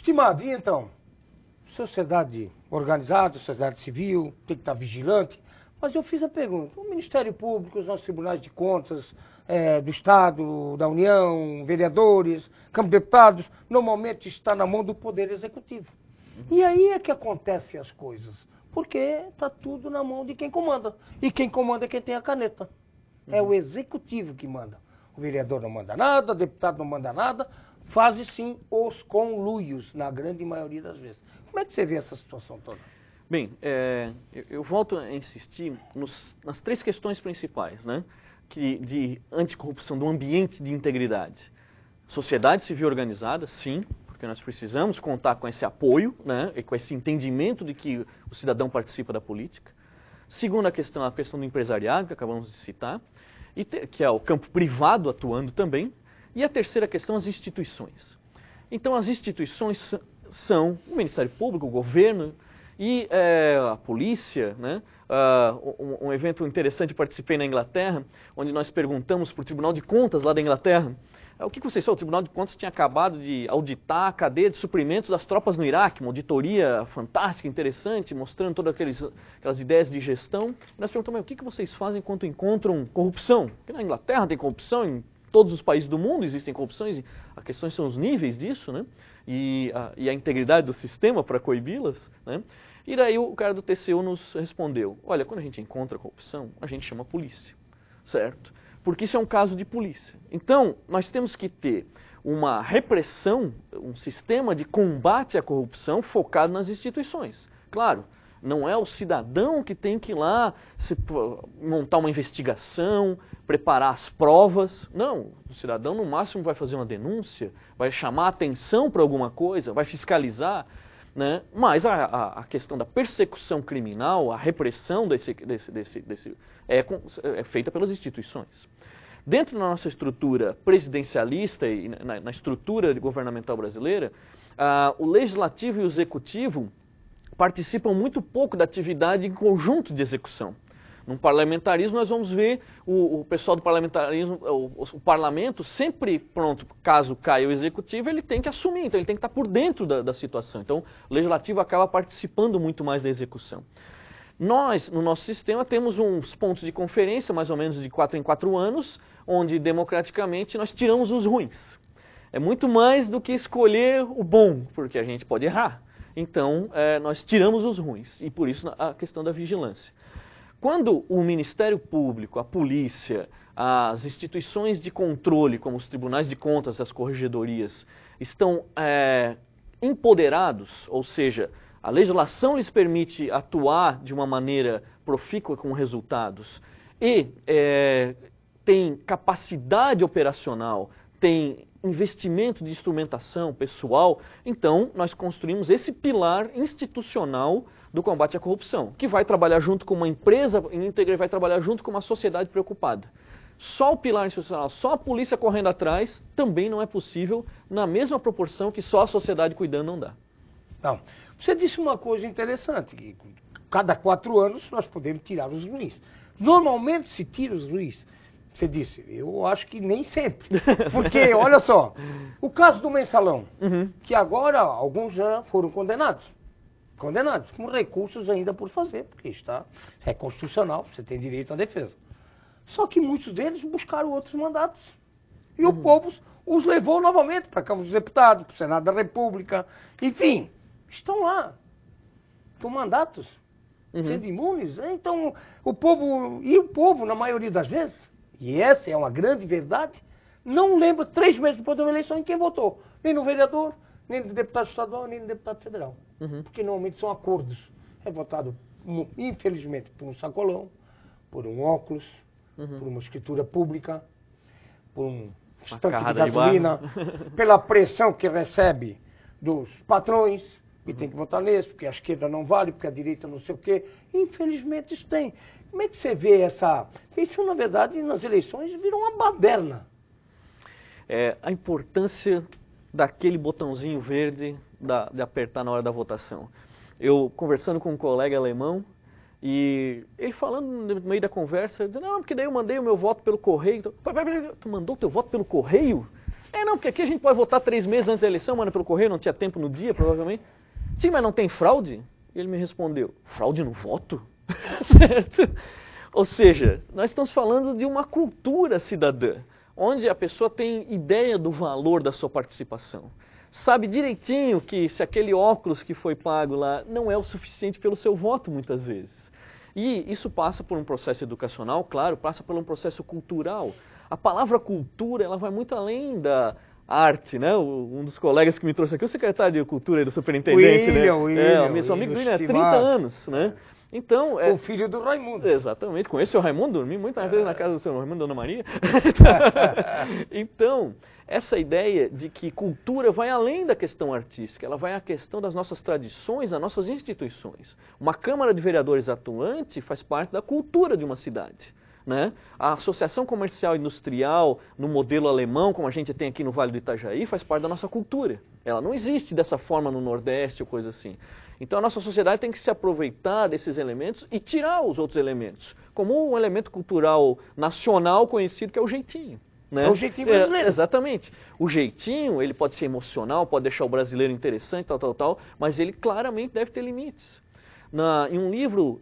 Estimado, e então? Sociedade organizada, sociedade civil, tem que estar vigilante. Mas eu fiz a pergunta, o Ministério Público, os nossos tribunais de contas do Estado, da União, vereadores, Câmara de Deputados, normalmente está na mão do Poder Executivo. E aí é que acontecem as coisas, porque está tudo na mão de quem comanda. E quem comanda é quem tem a caneta. É o Executivo que manda. O vereador não manda nada, o deputado não manda nada, faz sim os conluios, na grande maioria das vezes. Como é que você vê essa situação toda? Bem, eu volto a insistir nas três questões principais, né? De anticorrupção, do ambiente de integridade. Sociedade civil organizada, sim, porque nós precisamos contar com esse apoio, né? E com esse entendimento de que o cidadão participa da política. Segunda questão, a questão do empresariado, que acabamos de citar, que é o campo privado atuando também. E a terceira questão, as instituições. Então, as instituições são o Ministério Público, o governo e a polícia, né? Um evento interessante, participei na Inglaterra, onde nós perguntamos para o Tribunal de Contas lá da Inglaterra, o que vocês falam? O Tribunal de Contas tinha acabado de auditar a cadeia de suprimentos das tropas no Iraque, uma auditoria fantástica, interessante, mostrando todas aquelas ideias de gestão. E nós perguntamos, o que vocês fazem quando encontram corrupção? Porque na Inglaterra tem corrupção, em todos os países do mundo existem corrupções, e a questão são os níveis disso, né? E a integridade do sistema para coibi-las, né? E daí o cara do TCU nos respondeu, olha, quando a gente encontra corrupção, a gente chama a polícia, certo? Porque isso é um caso de polícia. Então, nós temos que ter uma repressão, um sistema de combate à corrupção focado nas instituições. Claro, não é o cidadão que tem que ir lá montar uma investigação, preparar as provas. Não, o cidadão no máximo vai fazer uma denúncia, vai chamar atenção para alguma coisa, vai fiscalizar, né? Mas a questão da persecução criminal, a repressão é feita pelas instituições. Dentro da nossa estrutura presidencialista e na estrutura governamental brasileira, o legislativo e o executivo participam muito pouco da atividade em conjunto de execução. No parlamentarismo nós vamos ver o pessoal do parlamentarismo, o parlamento sempre pronto, caso caia o executivo, ele tem que assumir, então ele tem que estar por dentro da situação. Então o legislativo acaba participando muito mais da execução. Nós, no nosso sistema, temos uns pontos de conferência, mais ou menos de 4 em 4 anos, onde democraticamente nós tiramos os ruins. É muito mais do que escolher o bom, porque a gente pode errar. Então, nós tiramos os ruins, e por isso a questão da vigilância. Quando o Ministério Público, a polícia, as instituições de controle, como os tribunais de contas, as corregedorias, estão empoderados, ou seja, a legislação lhes permite atuar de uma maneira profícua com resultados e tem capacidade operacional, tem investimento de instrumentação pessoal, então nós construímos esse pilar institucional do combate à corrupção, que vai trabalhar junto com uma empresa íntegra e vai trabalhar junto com uma sociedade preocupada. Só o pilar institucional, só a polícia correndo atrás, também não é possível na mesma proporção que só a sociedade cuidando não dá. Não. Você disse uma coisa interessante, que cada 4 anos nós podemos tirar os ruins. Normalmente se tira os ruins. Você disse, eu acho que nem sempre. Porque, olha só, o caso do mensalão, que agora alguns já foram condenados. Condenados, com recursos ainda por fazer, porque é constitucional, você tem direito à defesa. Só que muitos deles buscaram outros mandatos. E o povo os levou novamente para a Câmara dos Deputados, para o Senado da República, enfim, estão lá, com mandatos, sendo imunes. Então, o povo, na maioria das vezes, e essa é uma grande verdade, não lembra 3 meses depois de uma eleição em quem votou. Nem no vereador, nem no deputado estadual, nem no deputado federal. Porque normalmente são acordos. É votado, infelizmente, por um sacolão, por um óculos, por uma escritura pública, por um estanque de gasolina, pela pressão que recebe dos patrões, e tem que votar nesse, porque a esquerda não vale, porque a direita não sei o quê. Infelizmente isso tem. Como é que você vê essa... Isso, na verdade, nas eleições virou uma baderna. A importância daquele botãozinho verde de apertar na hora da votação. Eu conversando com um colega alemão, e ele falando no meio da conversa, dizendo, não, porque daí eu mandei o meu voto pelo correio. Então, tu mandou o teu voto pelo correio? Mas não, porque aqui a gente pode votar 3 meses antes da eleição, manda pelo correio, não tinha tempo no dia, provavelmente. Sim, mas não tem fraude? E ele me respondeu, fraude no voto? Certo? Ou seja, nós estamos falando de uma cultura cidadã, onde a pessoa tem ideia do valor da sua participação. Sabe direitinho que se aquele óculos que foi pago lá não é o suficiente pelo seu voto, muitas vezes. E isso passa por um processo educacional, claro, passa por um processo cultural. A palavra cultura, ela vai muito além da arte, né? Um dos colegas que me trouxe aqui, o secretário de Cultura e do superintendente, né? Meu amigo William, há 30 anos, né? Então, o filho do Raimundo. Exatamente, conheço o Raimundo, dormi muitas vezes na casa do seu Raimundo e Dona Maria. Então, essa ideia de que cultura vai além da questão artística, ela vai à questão das nossas tradições, das nossas instituições. Uma Câmara de Vereadores atuante faz parte da cultura de uma cidade. Né? A Associação Comercial e Industrial, no modelo alemão, como a gente tem aqui no Vale do Itajaí, faz parte da nossa cultura. Ela não existe dessa forma no Nordeste ou coisa assim. Então a nossa sociedade tem que se aproveitar desses elementos e tirar os outros elementos, como um elemento cultural nacional conhecido que é o jeitinho. Né? É o jeitinho brasileiro. Exatamente. O jeitinho, ele pode ser emocional, pode deixar o brasileiro interessante, tal, mas ele claramente deve ter limites. Em um livro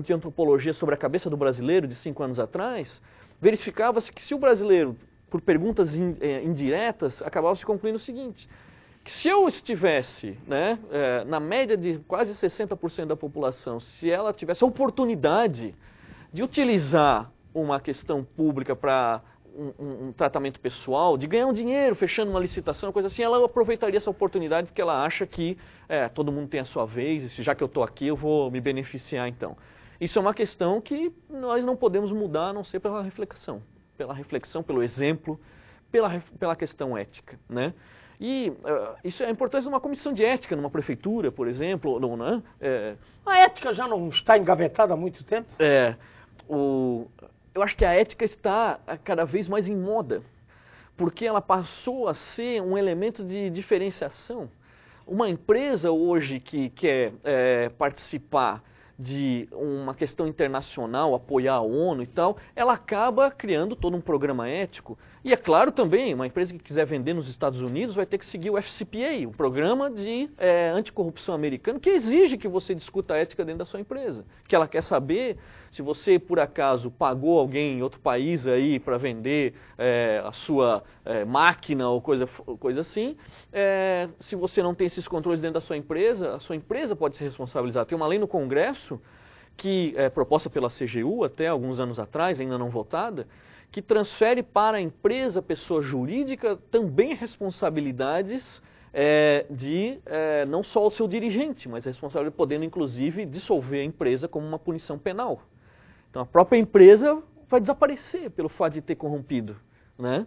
de antropologia sobre a cabeça do brasileiro, de 5 anos atrás, verificava-se que se o brasileiro, por perguntas indiretas, acabava se concluindo o seguinte, que se eu estivesse, né, na média de quase 60% da população, se ela tivesse a oportunidade de utilizar uma questão pública para um tratamento pessoal, de ganhar um dinheiro fechando uma licitação, coisa assim, ela aproveitaria essa oportunidade porque ela acha que todo mundo tem a sua vez e já que eu estou aqui eu vou me beneficiar então. Isso é uma questão que nós não podemos mudar a não ser pela reflexão, pelo exemplo, pela questão ética, né? E isso é a importância de uma comissão de ética numa prefeitura, por exemplo, não, né? A ética já não está engavetada há muito tempo? Eu acho que a ética está cada vez mais em moda, porque ela passou a ser um elemento de diferenciação. Uma empresa hoje que quer participar de uma questão internacional, apoiar a ONU e tal, ela acaba criando todo um programa ético. E é claro também, uma empresa que quiser vender nos Estados Unidos vai ter que seguir o FCPA, um programa de anticorrupção americano, que exige que você discuta a ética dentro da sua empresa. Que ela quer saber se você, por acaso, pagou alguém em outro país aí para vender a sua máquina ou coisa assim, se você não tem esses controles dentro da sua empresa, a sua empresa pode ser responsabilizada. Tem uma lei no Congresso, que é proposta pela CGU até alguns anos atrás, ainda não votada, que transfere para a empresa, pessoa jurídica, também responsabilidades de não só o seu dirigente, mas a responsabilidade podendo, inclusive, dissolver a empresa como uma punição penal. Então, a própria empresa vai desaparecer pelo fato de ter corrompido, né?